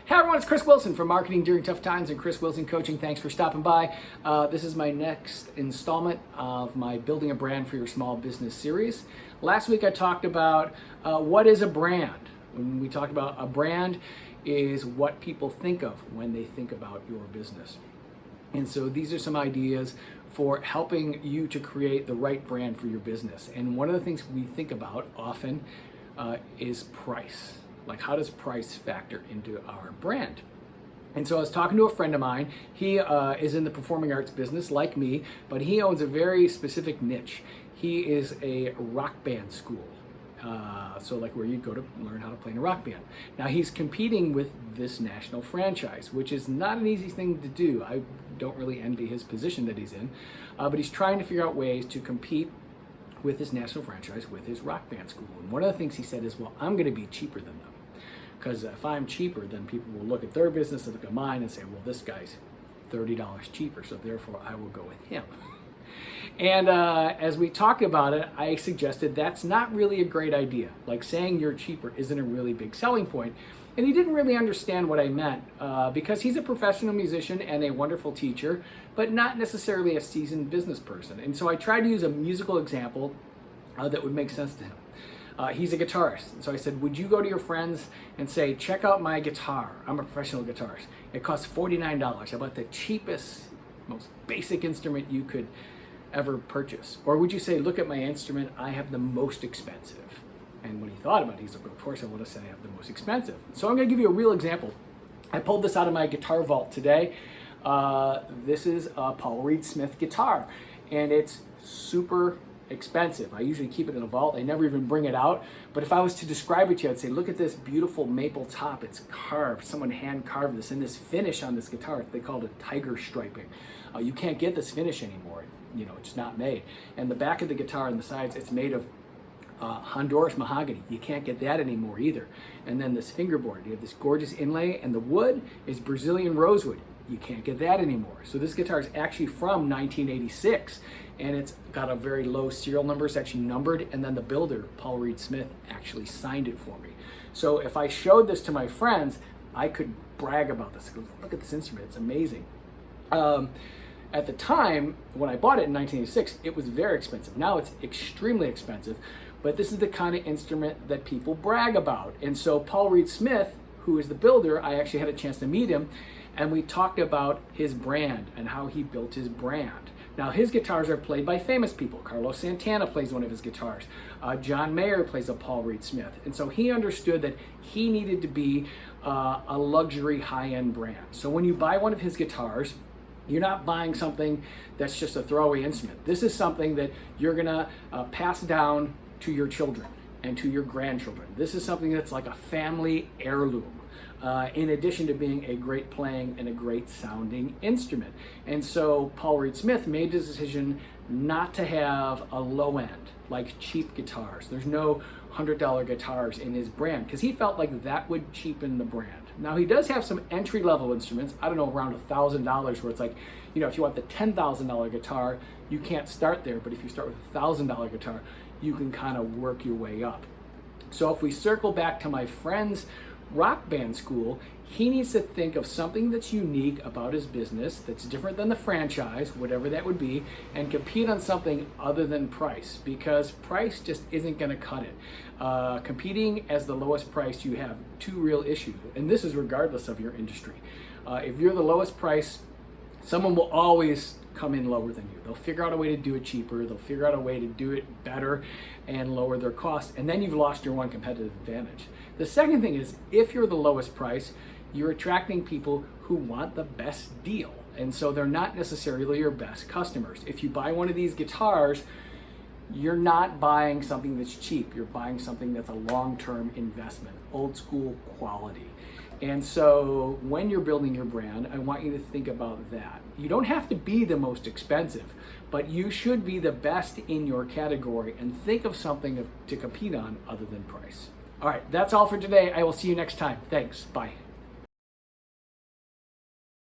Hey everyone, it's Chris Wilson from Marketing During Tough Times and Chris Wilson Coaching. Thanks for stopping by. This is my next installment of my Building a Brand for Your Small Business series. Last week I talked about what is a brand. When we talked about a brand is what people think of when they think about your business. And so these are some ideas for helping you to create the right brand for your business. And one of the things we think about often is price. Like, how does price factor into our brand? And so I was talking to a friend of mine. He is in the performing arts business like me, but he owns a very specific niche. He is a rock band school. So like where you go to learn how to play in a rock band. Now he's competing with this national franchise, which is not an easy thing to do. I don't really envy his position that he's in, but he's trying to figure out ways to compete with this national franchise, with his rock band school. And one of the things he said is, well, I'm going to be cheaper than them. Because if I'm cheaper, then people will look at their business and look at mine and say, well, this guy's $30 cheaper, so therefore I will go with him. And as we talked about it, I suggested that's not really a great idea. Like, saying you're cheaper isn't a really big selling point. And he didn't really understand what I meant because he's a professional musician and a wonderful teacher, but not necessarily a seasoned business person. And so I tried to use a musical example that would make sense to him. He's a guitarist. And so I said, would you go to your friends and say, check out my guitar. I'm a professional guitarist. It costs $49. How about the cheapest, most basic instrument you could ever purchase? Or would you say, look at my instrument, I have the most expensive? And when he thought about it, he's like, of course I want to say I have the most expensive. So I'm going to give you a real example. I pulled this out of my guitar vault today. This is a Paul Reed Smith guitar, and it's super expensive. I usually keep it in a vault. I never even bring it out. But if I was to describe it to you, I'd say, look at this beautiful maple top. It's carved. Someone hand carved this. And this finish on this guitar, they called it tiger striping. You can't get this finish anymore. It's not made. And the back of the guitar and the sides, it's made of Honduras mahogany. You can't get that anymore either. And then this fingerboard, you have this gorgeous inlay, and the wood is Brazilian rosewood. You can't get that anymore. So this guitar is actually from 1986, and it's got a very low serial number. It's actually numbered, and then the builder, Paul Reed Smith, actually signed it for me. So if I showed this to my friends, I could brag about this. Look at this instrument, it's amazing. At the time, when I bought it in 1986, it was very expensive. Now it's extremely expensive, but this is the kind of instrument that people brag about. And so Paul Reed Smith, who is the builder, I actually had a chance to meet him, and we talked about his brand and how he built his brand. Now, his guitars are played by famous people. Carlos Santana plays one of his guitars. John Mayer plays a Paul Reed Smith. And so he understood that he needed to be a luxury high-end brand. So when you buy one of his guitars, you're not buying something that's just a throwaway instrument. This is something that you're gonna pass down to your children and to your grandchildren. This is something that's like a family heirloom. In addition to being a great playing and a great sounding instrument. And so Paul Reed Smith made the decision not to have a low end, like cheap guitars. There's no $100 guitars in his brand because he felt like that would cheapen the brand. Now he does have some entry level instruments, I don't know, around $1,000, where it's like, if you want the $10,000 guitar, you can't start there, but if you start with a $1,000 guitar, you can kind of work your way up. So if we circle back to my friend's rock band school, he needs to think of something that's unique about his business, that's different than the franchise, whatever that would be, and compete on something other than price, because price just isn't going to cut it. Competing as the lowest price, you have two real issues, and this is regardless of your industry. If you're the lowest price, someone will always come in lower than you. They'll figure out a way to do it cheaper, they'll figure out a way to do it better and lower their costs, and then you've lost your one competitive advantage. The second thing is, if you're the lowest price, you're attracting people who want the best deal, and so they're not necessarily your best customers. If you buy one of these guitars, you're not buying something that's cheap, you're buying something that's a long-term investment, old school quality. And so when you're building your brand, I want you to think about that. You don't have to be the most expensive, but you should be the best in your category and think of something to compete on other than price. All right, that's all for today. I will see you next time. Thanks. Bye.